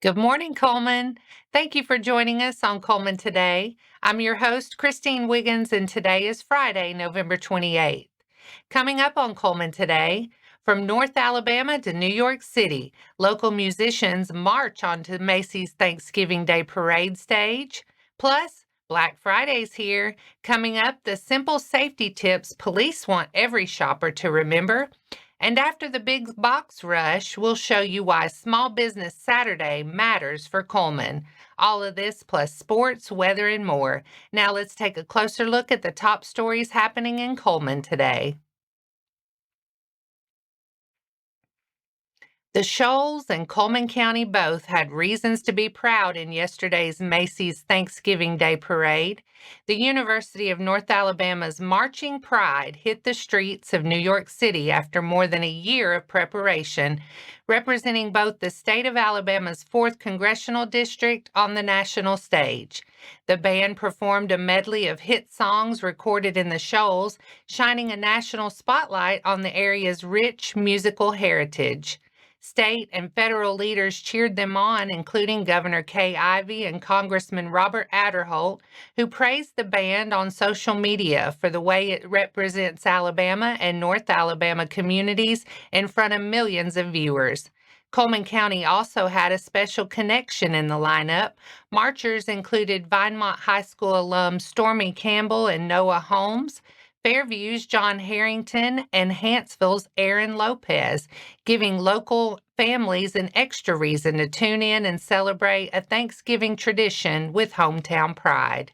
Good morning, Cullman. Thank you for joining us on Cullman Today. I'm your host, Christine Wiggins, and today is Friday, November 28th. Coming up on Cullman Today, from North Alabama to New York City, local musicians march onto Macy's Thanksgiving Day Parade stage. Plus, Black Friday's here. Coming up, the simple safety tips police want every shopper to remember. And after the big box rush, we'll show you why Small Business Saturday matters for Cullman. All of this plus sports, weather, and more. Now let's take a closer look at the top stories happening in Cullman today. The Shoals and Cullman County both had reasons to be proud in yesterday's Macy's Thanksgiving Day Parade. The University of North Alabama's Marching Pride hit the streets of New York City after more than a year of preparation, representing both the state of Alabama's 4th Congressional District on the national stage. The band performed a medley of hit songs recorded in the Shoals, shining a national spotlight on the area's rich musical heritage. State and federal leaders cheered them on, including Governor Ivey and Congressman Robert Adderholt, who praised the band on social media for the way it represents Alabama and North Alabama communities in front of millions of viewers. Cullman County also had a special connection in the lineup. Marchers included Vinemont High School alums Stormy Campbell and Noah Holmes, Fairview's John Harrington, and Hanceville's Aaron Lopez, giving local families an extra reason to tune in and celebrate a Thanksgiving tradition with hometown pride.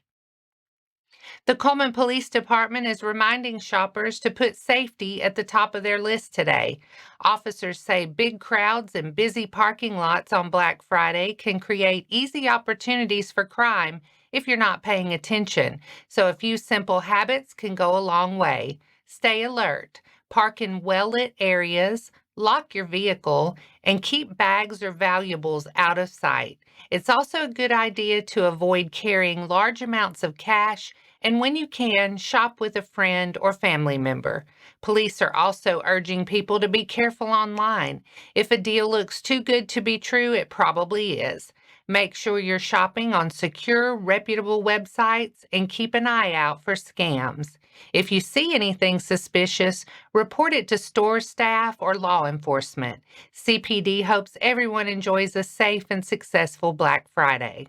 The Cullman Police Department is reminding shoppers to put safety at the top of their list today. Officers say big crowds and busy parking lots on Black Friday can create easy opportunities for crime if you're not paying attention. So a few simple habits can go a long way. Stay alert, park in well-lit areas, lock your vehicle, and keep bags or valuables out of sight. It's also a good idea to avoid carrying large amounts of cash, and when you can, shop with a friend or family member. Police are also urging people to be careful online. If a deal looks too good to be true, it probably is. Make sure you're shopping on secure, reputable websites and keep an eye out for scams. If you see anything suspicious, report it to store staff or law enforcement. CPD hopes everyone enjoys a safe and successful Black Friday.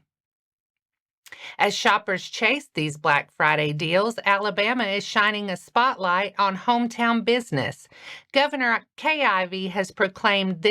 As shoppers chase these Black Friday deals, Alabama is shining a spotlight on hometown business. Governor Ivey has proclaimed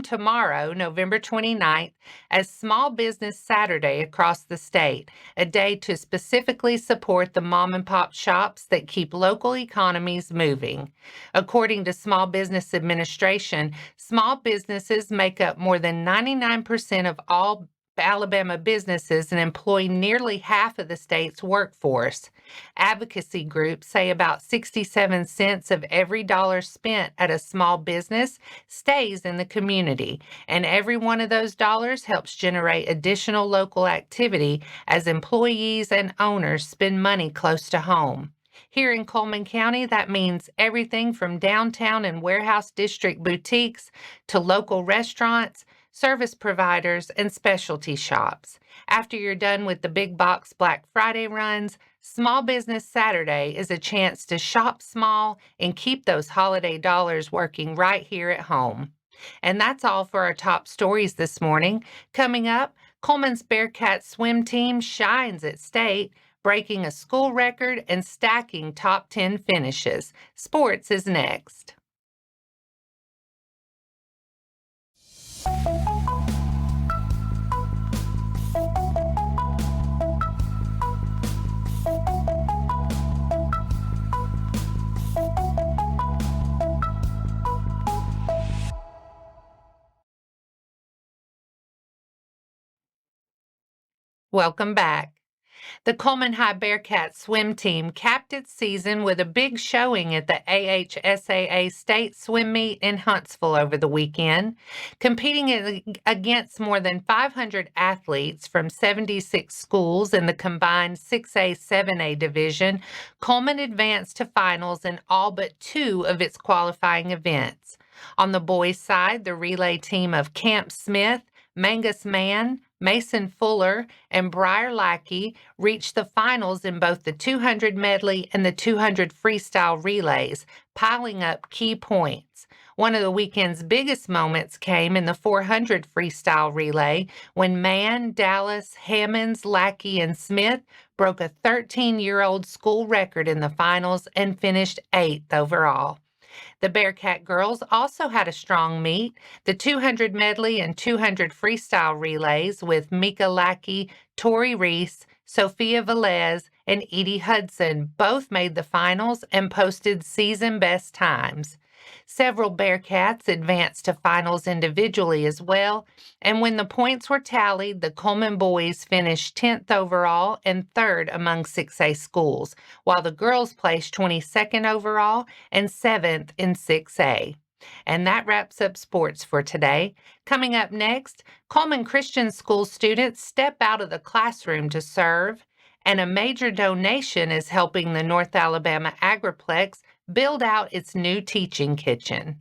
tomorrow, November 29th, as Small Business Saturday across the state, a day to specifically support the mom and pop shops that keep local economies moving. According to Small Business Administration, small businesses make up more than 99% of all Alabama businesses and employ nearly half of the state's workforce. Advocacy groups say about 67 cents of every dollar spent at a small business stays in the community, and every one of those dollars helps generate additional local activity as employees and owners spend money close to home. Here in Cullman County, that means everything from downtown and warehouse district boutiques to local restaurants, service providers, and specialty shops. After you're done with the big box Black Friday runs, Small Business Saturday is a chance to shop small and keep those holiday dollars working right here at home. And that's all for our top stories this morning. Coming up, Cullman's Bearcat swim team shines at state, breaking a school record and stacking top 10 finishes. Sports is next. Welcome back. The Cullman High Bearcat swim team capped its season with a big showing at the AHSAA State Swim Meet in Huntsville over the weekend. Competing against more than 500 athletes from 76 schools in the combined 6A, 7A division, Cullman advanced to finals in all but 2 of its qualifying events. On the boys' side, the relay team of Camp Smith, Mangus Mann, Mason Fuller, and Briar Lackey reached the finals in both the 200 medley and the 200 freestyle relays, piling up key points. One of the weekend's biggest moments came in the 400 freestyle relay when Mann, Dallas, Hammonds, Lackey, and Smith broke a 13-year-old school record in the finals and finished 8th overall. The Bearcat girls also had a strong meet. The 200 medley and 200 freestyle relays with Mika Lackey, Tori Reese, Sophia Velez, and Eddy Hudson both made the finals and posted season best times. Several Bearcats advanced to finals individually as well, and when the points were tallied, the Cullman boys finished 10th overall and 3rd among 6A schools, while the girls placed 22nd overall and 7th in 6A. And that wraps up sports for today. Coming up next, Cullman Christian school students step out of the classroom to serve, and a major donation is helping the North Alabama Agriplex build out its new teaching kitchen.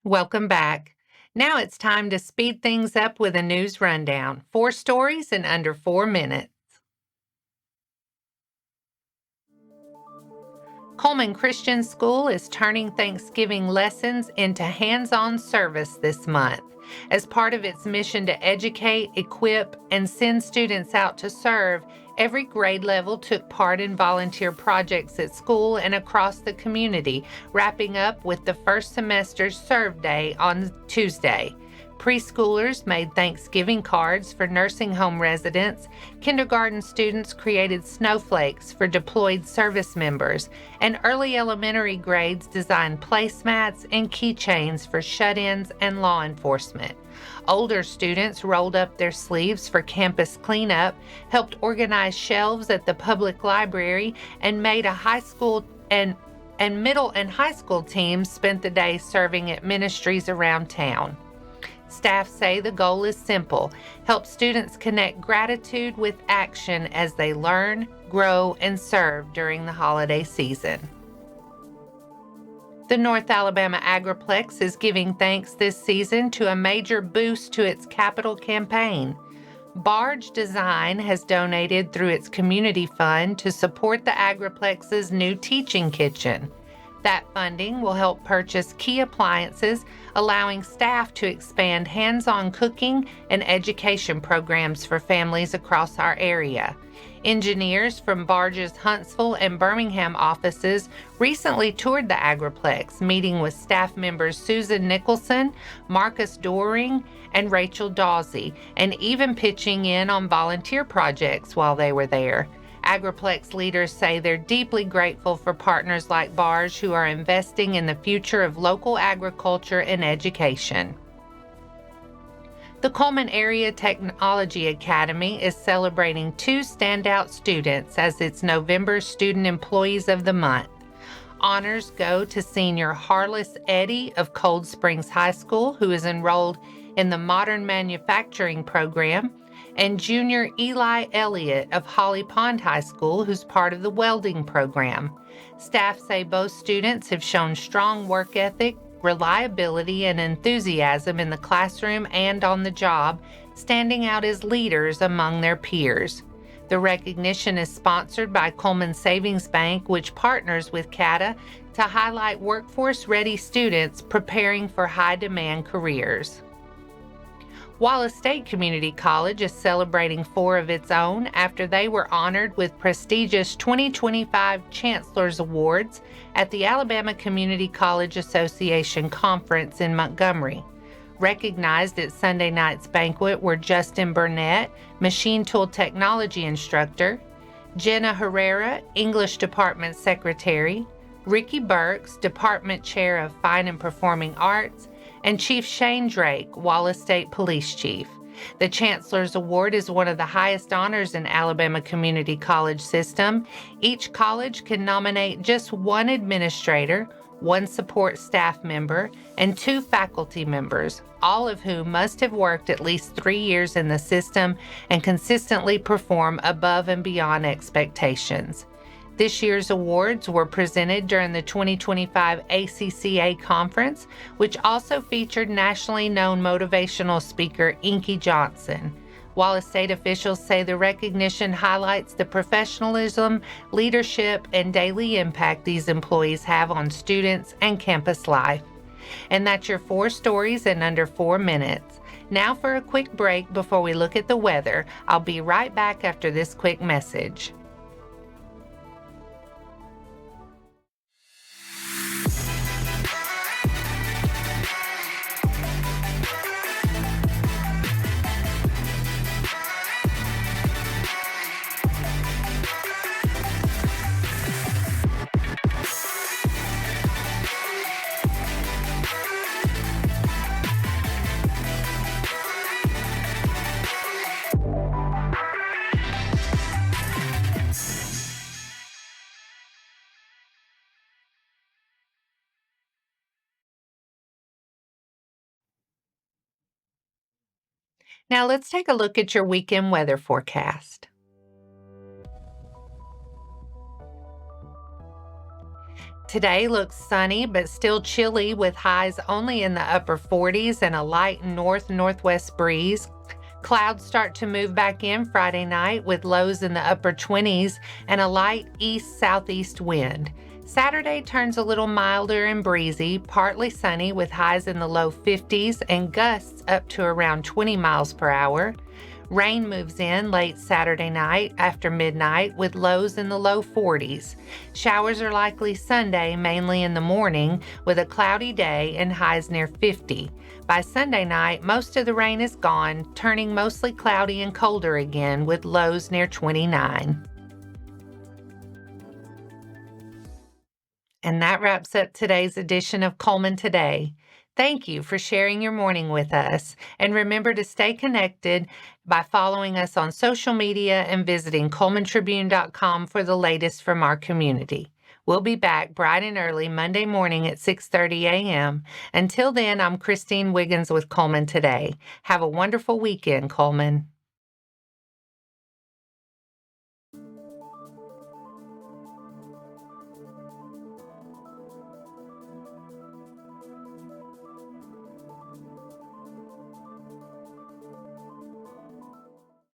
Welcome back. Now it's time to speed things up with a news rundown. 4 stories in under 4 minutes. Cullman Christian School is turning Thanksgiving lessons into hands-on service this month. As part of its mission to educate, equip, and send students out to serve, every grade level took part in volunteer projects at school and across the community, wrapping up with the first semester's Serve Day on Tuesday. Preschoolers made Thanksgiving cards for nursing home residents, kindergarten students created snowflakes for deployed service members, and early elementary grades designed placemats and keychains for shut-ins and law enforcement. Older students rolled up their sleeves for campus cleanup, helped organize shelves at the public library, and made a high school and middle and high school teams spent the day serving at ministries around town. Staff say the goal is simple: help students connect gratitude with action as they learn, grow, and serve during the holiday season. The North Alabama Agriplex is giving thanks this season to a major boost to its capital campaign. Barge Design has donated through its community fund to support the Agriplex's new teaching kitchen. That funding will help purchase key appliances, allowing staff to expand hands-on cooking and education programs for families across our area. Engineers from Barge's Huntsville and Birmingham offices recently toured the Agriplex, meeting with staff members Susan Nicholson, Marcus Doring, and Rachel Dawsey, and even pitching in on volunteer projects while they were there. Agriplex leaders say they're deeply grateful for partners like Barge who are investing in the future of local agriculture and education. The Cullman Area Technology Academy is celebrating 2 standout students as its November Student Employees of the Month. Honors go to senior Harlis Eddy of Cold Springs High School, who is enrolled in the Modern Manufacturing program, and junior Eli Elliott of Holly Pond High School, who's part of the welding program. Staff say both students have shown strong work ethic, reliability, and enthusiasm in the classroom and on the job, standing out as leaders among their peers. The recognition is sponsored by Cullman Savings Bank, which partners with CATA to highlight workforce-ready students preparing for high-demand careers. Wallace State Community College is celebrating 4 of its own after they were honored with prestigious 2025 Chancellor's Awards at the Alabama Community College Association Conference in Montgomery. Recognized at Sunday night's banquet were Justin Burnett, machine tool technology instructor, Jenna Herrera, English Department Secretary, Ricky Burks, Department Chair of Fine and Performing Arts, and Chief Shane Drake, Wallace State Police Chief. The Chancellor's Award is one of the highest honors in Alabama Community College system. Each college can nominate just one administrator, one support staff member, and 2 faculty members, all of whom must have worked at least 3 years in the system and consistently perform above and beyond expectations. This year's awards were presented during the 2025 ACCA conference, which also featured nationally known motivational speaker Inky Johnson. Wallace State officials say the recognition highlights the professionalism, leadership, and daily impact these employees have on students and campus life. And that's your 4 stories in under 4 minutes. Now for a quick break before we look at the weather. I'll be right back after this quick message. Now let's take a look at your weekend weather forecast. Today looks sunny but still chilly with highs only in the upper 40s and a light north-northwest breeze. Clouds start to move back in Friday night with lows in the upper 20s and a light east-southeast wind. Saturday turns a little milder and breezy, partly sunny with highs in the low 50s and gusts up to around 20 miles per hour. Rain moves in late Saturday night after midnight with lows in the low 40s. Showers are likely Sunday, mainly in the morning, with a cloudy day and highs near 50. By Sunday night, most of the rain is gone, turning mostly cloudy and colder again with lows near 29. And that wraps up today's edition of Cullman Today. Thank you for sharing your morning with us. And remember to stay connected by following us on social media and visiting CullmanTribune.com for the latest from our community. We'll be back bright and early Monday morning at 6:30 a.m. Until then, I'm Christine Wiggins with Cullman Today. Have a wonderful weekend, Cullman.